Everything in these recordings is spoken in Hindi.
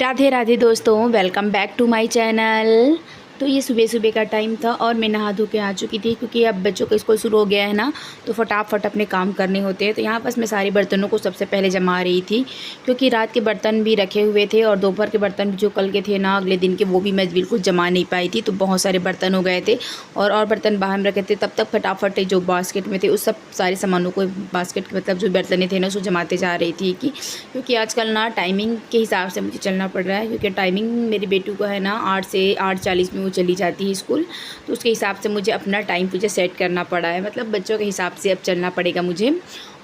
राधे राधे दोस्तों, welcome back to my channel. तो ये सुबह सुबह का टाइम था और मैं नहा धो के आ चुकी थी क्योंकि अब बच्चों का स्कूल शुरू हो गया है ना, तो फटाफट अपने काम करने होते हैं। तो यहाँ बस मैं सारे बर्तनों को सबसे पहले जमा रही थी क्योंकि रात के बर्तन भी रखे हुए थे और दोपहर के बर्तन भी जो कल के थे ना, अगले दिन के, वो भी मैं बिल्कुल जमा नहीं पाई थी। तो बहुत सारे बर्तन हो गए थे और बर्तन बाहर में रखे थे। तब तक फटाफट जो बास्केट में थे उस सब सारे सामानों को बास्केट मतलब जो बर्तन थे ना उसको जमाते जा रही थी क्योंकि आजकल ना टाइमिंग के हिसाब से मुझे चलना पड़ रहा है क्योंकि टाइमिंग मेरी बेटी को है ना 8 से 8:40 में वो चली जाती है स्कूल। तो उसके हिसाब से मुझे अपना टाइम मुझे सेट करना पड़ा है, मतलब बच्चों के हिसाब से अब चलना पड़ेगा मुझे।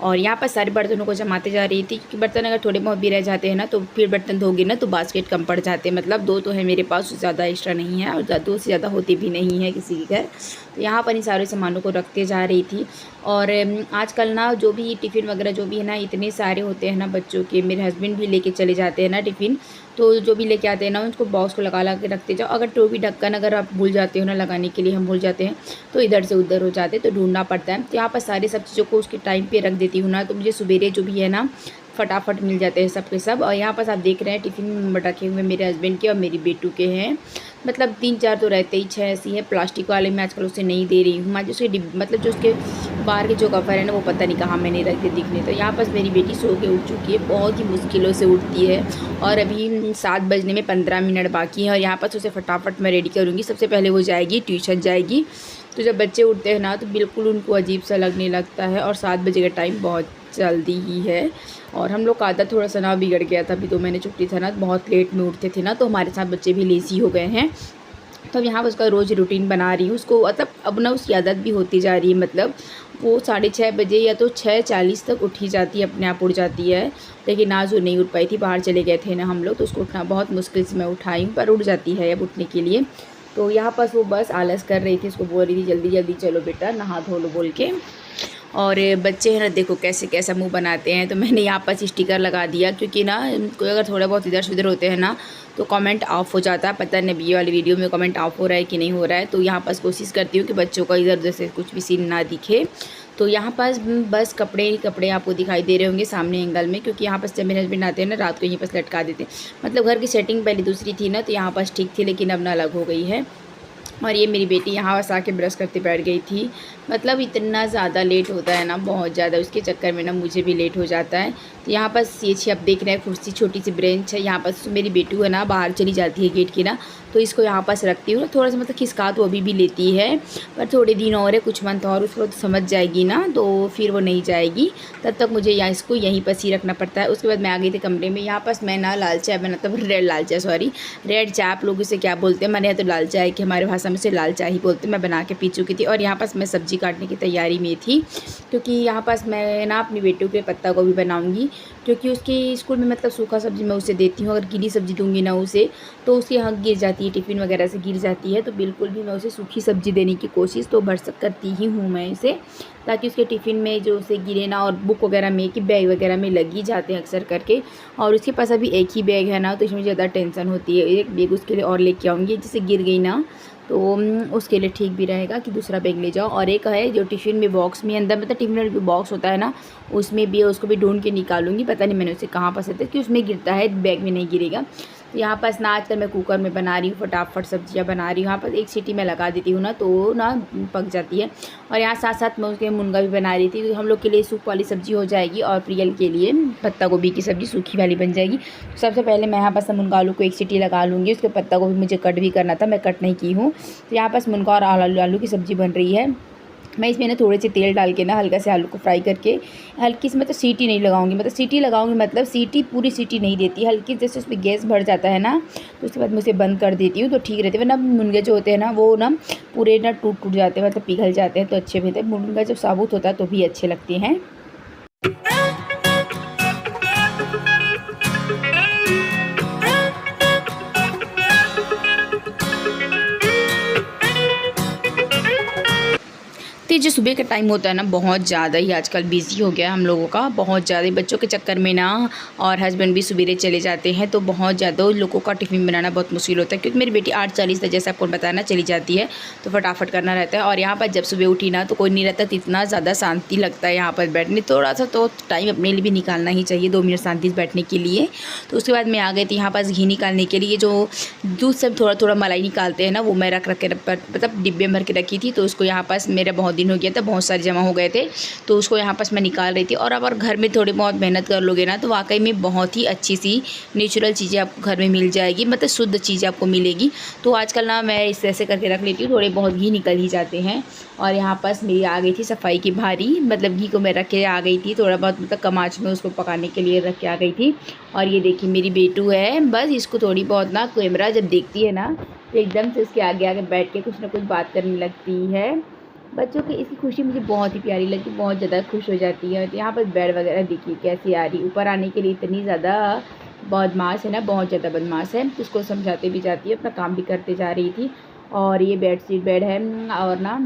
और यहाँ पर सारे बर्तनों को जमाते जा रही थी क्योंकि बर्तन अगर थोड़े बहुत भी रह जाते हैं ना तो फिर बर्तन धोगे ना तो बास्केट कम पड़ जाते हैं। मतलब 2 तो है मेरे पास, ज़्यादा एक्स्ट्रा नहीं है और 2 से ज़्यादा होते भी नहीं है किसी के घर। तो यहाँ पर इन सारे सामानों को रखते जा रही थी। और आजकल ना जो भी टिफ़िन वगैरह जो भी है ना इतने सारे होते हैं ना बच्चों के, मेरे हस्बैंड भी लेके चले जाते हैं ना टिफ़िन। तो जो भी लेके आते हैं ना उसको बॉक्स को लगा के रखते जाओ। अगर तो भी ढक्कन अगर आप भूल जाते हो ना लगाने के लिए, हम भूल जाते हैं तो इधर से उधर हो जाते तो ढूंढना पड़ता है। तो यहाँ पर सारी सब चीज़ों को उसके टाइम पे रख देती हूँ ना, तो मुझे सवेरे जो भी है ना फटाफट मिल जाते हैं सब के सब। और यहाँ पर आप देख रहे हैं टिफ़िन रखे हुए मेरे हस्बैंड के और मेरी बेटू के हैं। मतलब 3-4 तो रहते ही, 6 ऐसी है। प्लास्टिक वाले मैं आजकल उसे नहीं दे रही हूँ। मैं जो उसके मतलब जो उसके बाहर के जो कवर है ना वो पता नहीं कहाँ मैंने रख के दिखने। तो यहाँ पर मेरी बेटी सो के उठ चुकी है, बहुत ही मुश्किलों से उठती है और अभी 7 बजने में 15 मिनट बाकी है। और यहाँ पर उसे फटाफट मैं रेडी करूँगी। सबसे पहले वो जाएगी ट्यूशन जाएगी। तो जब बच्चे उठते हैं ना तो बिल्कुल उनको अजीब सा लगने लगता है और 7 बजे का टाइम बहुत जल्दी ही है। और हम लोग का आदत थोड़ा सा ना बिगड़ गया था, अभी 2 महीने छुट्टी था ना, बहुत लेट में उठते थे ना, तो हमारे साथ बच्चे भी लेज़ी हो गए हैं। तो अब यहाँ पर उसका रोज़ रूटीन बना रही हूँ उसको, मतलब अब ना उसकी आदत भी होती जा रही है। मतलब वो 6:30 बजे या तो 6:40 तक उठ ही जाती है, अपने आप उठ जाती है। लेकिन आज वो नहीं उठ पाई थी, बाहर चले गए थे ना हम लोग, तो उसको उठना बहुत मुश्किल से मैं उठाई हूँ, पर उठ जाती है अब उठने के लिए। तो यहाँ पर वो बस आलस कर रही थी, उसको बोल रही थी जल्दी जल्दी चलो बेटा नहा धो लो बोल के। और बच्चे हैं ना, देखो कैसे कैसा मुंह बनाते हैं। तो मैंने यहाँ पर स्टिकर लगा दिया क्योंकि ना कोई अगर थोड़ा बहुत इधर से उधर होते हैं ना तो कमेंट ऑफ हो जाता है। पता नहीं ये वाली वीडियो में कमेंट ऑफ हो रहा है कि नहीं हो रहा है। तो यहाँ पर कोशिश करती हूँ कि बच्चों का इधर उधर से कुछ भी सीन ना दिखे। तो यहाँ पर बस कपड़े ही कपड़े आपको दिखाई दे रहे होंगे सामने एंगल में, क्योंकि यहाँ पर जब मेरे हस्बैंड आते हैं ना रात को यहीं पर लटका देते हैं। मतलब घर की सेटिंग पहले दूसरी थी ना, तो यहाँ पर ठीक थी, लेकिन अब ना अलग हो गई है। और ये मेरी बेटी यहाँ बस आके ब्रश करते बैठ गई थी। मतलब इतना ज़्यादा लेट होता है ना, बहुत ज़्यादा, उसके चक्कर में ना मुझे भी लेट हो जाता है। तो यहाँ पर ये आप देख रहे हैं कुर्सी, छोटी सी ब्रेंच है। यहाँ पर मेरी बेटू है ना बाहर चली जाती है गेट की ना, तो इसको यहाँ पास रखती हूँ। थोड़ा सा मतलब खिसका तो अभी भी लेती है, पर थोड़े दिन और है, कुछ मंथ और, उसको तो समझ जाएगी ना तो फिर वो नहीं जाएगी। तब तक मुझे यहाँ इसको यहीं पर ही रखना पड़ता है। उसके बाद मैं आ गई थी कमरे में। यहाँ पास मैं ना लाल चाय बनाता हूँ, रेड चाय आप लोग इसे क्या बोलते हैं, मैंने यहाँ तो लाल चाय की हमारे भाषा में से लाल चाय ही बोलते हैं। मैं बना के पी चुकी थी और यहाँ पास मैं सब्ज़ी काटने की तैयारी में थी क्योंकि यहाँ पास मैं ना अपनी बेटू के पत्ता गोभी बनाऊँगी क्योंकि उसके स्कूल में मतलब सूखा सब्ज़ी मैं उसे देती हूँ। अगर गीली सब्ज़ी दूँगी ना उसे तो उसके यहाँ गिर जाती है, टिफ़िन वगैरह से गिर जाती है। तो बिल्कुल भी मैं उसे सूखी सब्ज़ी देने की कोशिश तो भरसक करती ही हूँ मैं इसे, ताकि उसके टिफ़िन में जो उसे गिरे ना। और बुक वगैरह में कि बैग वगैरह में लग ही जाते हैं अक्सर करके। और उसके पास अभी एक ही बैग है ना, तो इसमें ज़्यादा टेंशन होती है। एक बैग उसके लिए और लेके आऊँगी, जिससे गिर गई ना तो उसके लिए ठीक भी रहेगा कि दूसरा बैग ले जाओ। और एक है जो टिफ़िन में बॉक्स में अंदर, मतलब टिफ़िन में जो बॉक्स होता है ना उसमें भी है, उसको भी ढूंढ के निकालूंगी। पता नहीं मैंने उसे कहाँ पर से कि उसमें गिरता है, बैग में नहीं गिरेगा। तो यहाँ पर ना आजकल मैं कुकर में बना रही हूँ, फटाफट सब्जियाँ बना रही हूँ। यहाँ पर एक सीटी में लगा देती हूँ ना तो ना पक जाती है। और यहाँ साथ साथ मैं उसके मुनगा भी बना रही थी। तो हम लोग के लिए सूप वाली सब्ज़ी हो जाएगी और प्रियल के लिए पत्ता गोभी की सब्ज़ी सूखी वाली बन जाएगी। तो सबसे पहले मैं यहाँ पर मुनगा आलू को एक सीटी लगा लूँगी। उसके पत्ता गोभी मुझे कट भी करना था, मैं कट नहीं की हूँ। तो यहाँ पर मुनगा और आलू की सब्ज़ी बन रही है। मैं इसमें ना थोड़े से तेल डाल के ना हल्का से आलू को फ्राई करके हल्की सी, मतलब सीटी नहीं लगाऊंगी, मतलब सीटी लगाऊंगी मतलब सीटी पूरी सीटी नहीं देती, हल्की जैसे उसमें गैस भर जाता है ना तो उसके बाद मैं उसे बंद कर देती हूँ तो ठीक रहते हैं। वरना मुनगे जो होते हैं ना वो ना पूरे ना टूट जाते हैं, मतलब पिघल जाते हैं, तो अच्छे भी होते हैं। मुनगा जब साबुत होता है तो भी अच्छे लगते हैं। तो क्योंकि जो सुबह का टाइम होता है ना बहुत ज़्यादा ही आजकल बिज़ी हो गया है हम लोगों का, बहुत ज़्यादा बच्चों के चक्कर में ना, और हस्बैंड भी सवेरे चले जाते हैं तो बहुत ज़्यादा लोगों का टिफ़िन बनाना बहुत मुश्किल होता है। क्योंकि मेरी बेटी 8:40 तक जैसे आपको बताना चली जाती है तो फटाफट करना रहता है। और यहाँ पर जब सुबह उठी ना तो कोई नहीं रहता तो इतना ज़्यादा शांति लगता है यहाँ पर बैठने। थोड़ा सा तो टाइम अपने लिए भी निकालना ही चाहिए, 2 मिनट शांति से बैठने के लिए। तो उसके बाद मैं आ गई थी यहाँ पास घी निकालने के लिए। जो दूध से थोड़ा थोड़ा मलाई निकालते हैं ना, वो मैं रख के मतलब डिब्बे में भर के रखी थी। तो उसको यहाँ पास मेरा बहुत दिन हो गया था, बहुत सारे जमा हो गए थे, तो उसको यहाँ पास मैं निकाल रही थी। और अब घर में थोड़ी बहुत मेहनत कर लोगे ना तो वाकई में बहुत ही अच्छी सी नेचुरल चीज़ें आपको घर में मिल जाएगी, मतलब शुद्ध चीज़ें आपको मिलेगी। तो आजकल ना मैं इस ऐसे करके रख लेती हूँ, थोड़े बहुत घी निकल ही जाते हैं। और यहाँ पास मेरी आ गई थी सफाई की भारी, मतलब घी को मैं रख के आ गई थी, थोड़ा बहुत मतलब कम आँच में उसको पकाने के लिए रख के आ गई थी। और ये देखिए मेरी बेटू है, बस इसको थोड़ी बहुत ना कैमरा जब देखती है ना तो एकदम से उसके आगे आगे बैठ के कुछ ना कुछ बात करने लगती है। बच्चों की इसकी खुशी मुझे बहुत ही प्यारी लगती है, बहुत ज़्यादा खुश हो जाती है। तो यहाँ पर बेड वगैरह देखिए कैसी आ रही, ऊपर आने के लिए इतनी ज़्यादा बदमाश है ना, बहुत ज़्यादा बदमाश है। तो उसको समझाते भी जाती है, अपना काम भी करते जा रही थी। और ये बेड है। और ना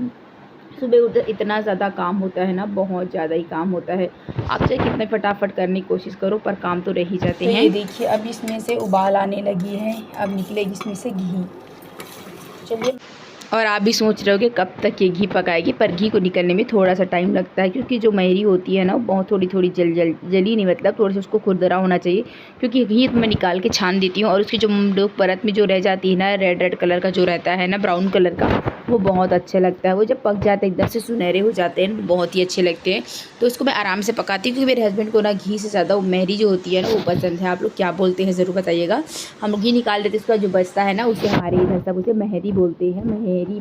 सुबह उठ इतना ज़्यादा काम होता है ना, बहुत ज़्यादा ही काम होता है। आप चाहे कितने फटाफट करने की कोशिश करो पर काम तो रह ही जाते हैं। ये देखिए अब इसमें से उबाल आने लगी है, अब निकलेगी इसमें से घी। चलिए, और आप भी सोच रहे हो कि कब तक ये घी पकाएगी, पर घी को निकलने में थोड़ा सा टाइम लगता है। क्योंकि जो मेहरी होती है ना वो बहुत थोड़ी थोड़ी जली नहीं, मतलब थोड़ा सा उसको खुरदरा होना चाहिए। क्योंकि घी मैं निकाल के छान देती हूँ और उसकी जो परत में जो रह जाती है ना, रेड रेड कलर का जो रहता है ना, ब्राउन कलर का, वो बहुत अच्छा लगता है। वो जब पक जाते हैं एकदम से सुनहरे हो जाते हैं, बहुत ही अच्छे लगते हैं। तो उसको मैं आराम से पकाती हूँ क्योंकि मेरे हस्बैंड को ना घी से ज़्यादा वो मेहरी जो होती है ना वो पसंद है। आप लोग क्या बोलते हैं ज़रूर बताइएगा। हम लोग घी निकाल देते, उसका जो बचता है ना उसे हमारे इधर सब उसे मेहरी बोलते हैं। मेहरी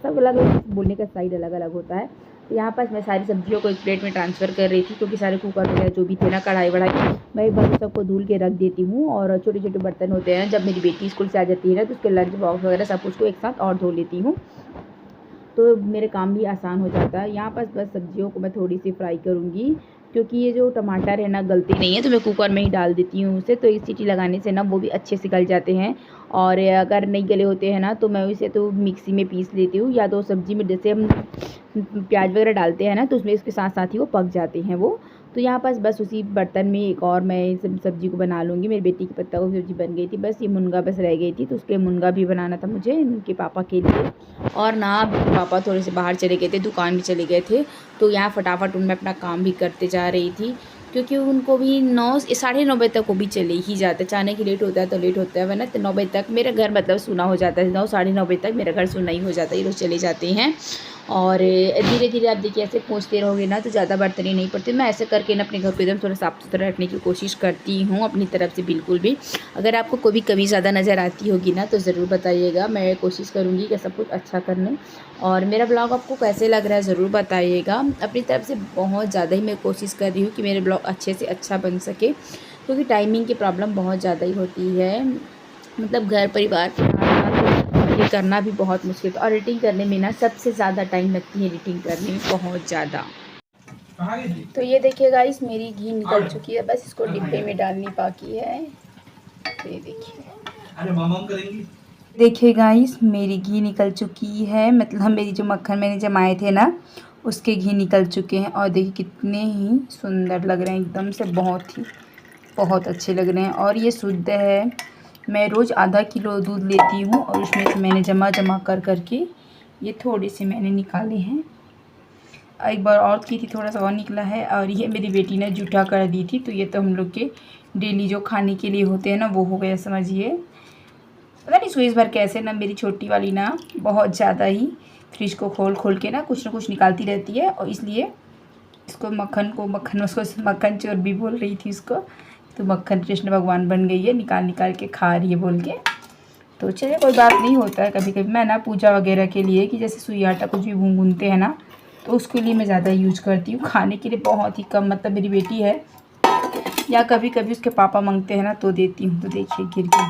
सब अलग अलग बोलने का साइड अलग अलग होता है। तो यहाँ पास मैं सारी सब्जियों को एक प्लेट में ट्रांसफ़र कर रही थी क्योंकि सारे कुकर वगैरह जो भी थे ना, कढ़ाई वढ़ाई, मैं एक बार सबको धुल के रख देती हूँ। और छोटे छोटे बर्तन होते हैं, जब मेरी बेटी स्कूल से आ जाती है ना तो उसके लंच बॉक्स वगैरह सब उसको एक साथ और धो लेती हूँ, तो मेरे काम भी आसान हो जाता है। यहाँ पर बस सब्जियों को मैं थोड़ी सी फ्राई करूँगी क्योंकि ये जो टमाटर है ना गलती नहीं है, तो मैं कुकर में ही डाल देती हूँ उसे। तो एक सीटी लगाने से ना वो भी अच्छे से गल जाते हैं। और अगर नहीं गले होते हैं ना तो मैं इसे तो मिक्सी में पीस लेती हूँ, या तो सब्ज़ी में जैसे हम प्याज वगैरह डालते हैं ना तो उसमें इसके साथ साथ ही वो पक जाते हैं वो। तो यहाँ पास बस उसी बर्तन में एक और मैं सब्ज़ी को बना लूँगी। मेरी बेटी की पत्ता गोभी सब्ज़ी बन गई थी, बस ये मुनगा बस रह गई थी, तो उसके मुनगा भी बनाना था मुझे उनके पापा के लिए। और ना पापा थोड़े से बाहर चले गए थे, दुकान भी चले गए थे, तो यहाँ फटाफट उनमें अपना काम भी करते जा रही थी। क्योंकि उनको भी 9 साढ़े 9 बजे तक वो भी चले ही जाते, चाहने की लेट होता है तो लेट होता है, वरना तो 9 बजे तक मेरा घर मतलब सुना हो जाता है। 9 साढ़े 9 बजे तक मेरा घर सुना ही हो जाता है, ये लोग चले जाते हैं। और धीरे धीरे आप देखिए ऐसे पहुँचते रहोगे ना तो ज़्यादा बर्तन ही नहीं पड़ते। मैं ऐसे करके ना अपने घर को एकदम थोड़ा साफ़ सुथरा रखने की कोशिश करती हूँ अपनी तरफ से बिल्कुल भी। अगर आपको कोई भी कमी ज़्यादा नज़र आती होगी ना तो ज़रूर बताइएगा, मैं कोशिश करूँगी कि सब कुछ अच्छा करने। और मेरा ब्लॉग आपको कैसे लग रहा है ज़रूर बताइएगा। अपनी तरफ से बहुत ज़्यादा ही मैं कोशिश कर रही हूँ कि मेरे ब्लॉग अच्छे से अच्छा बन सके, क्योंकि टाइमिंग की प्रॉब्लम बहुत ज़्यादा ही होती है। मतलब घर परिवार ये करना भी बहुत मुश्किल है। और एडिटिंग करने में ना सबसे ज़्यादा टाइम लगती है, एडिटिंग करने में बहुत ज़्यादा। तो ये देखिए गाइस मेरी घी निकल चुकी है, बस इसको डिब्बे में डालनी बाकी है। ये देखिए, अरे मामा करेंगी। देखिए गाइस मेरी घी निकल चुकी है, मतलब मेरी जो मक्खन मैंने जमाए थे ना उसके घी निकल चुके हैं। और देखिए कितने ही सुंदर लग रहे हैं, एकदम से बहुत अच्छे लग रहे हैं। और ये शुद्ध है, मैं रोज़ आधा किलो दूध लेती हूँ और उसमें से मैंने जमा करके ये थोड़े से मैंने निकाले हैं। एक बार और की थी, थोड़ा सा और निकला है। और ये मेरी बेटी ने जूठा कर दी थी, तो ये तो हम लोग के डेली जो खाने के लिए होते हैं ना वो हो गया समझिए। पता नहीं स्वीज भर कैसे ना मेरी छोटी वाली ना बहुत ज़्यादा ही फ्रिज को खोल के ना कुछ निकालती रहती है, और इसलिए इसको मक्खन चोर भी बोल रही थी उसको। तो मक्खन कृष्ण भगवान बन गई है, निकाल के खा रही है बोल के। तो चलिए कोई बात नहीं, होता है कभी कभी। मैं ना पूजा वगैरह के लिए कि जैसे सुई आटा कुछ भी भूनते हैं ना तो उसके लिए मैं ज़्यादा यूज़ करती हूँ। खाने के लिए बहुत ही कम, मतलब मेरी बेटी है या कभी कभी उसके पापा मांगते हैं ना तो देती हूँ। तो देखिए गिर गई।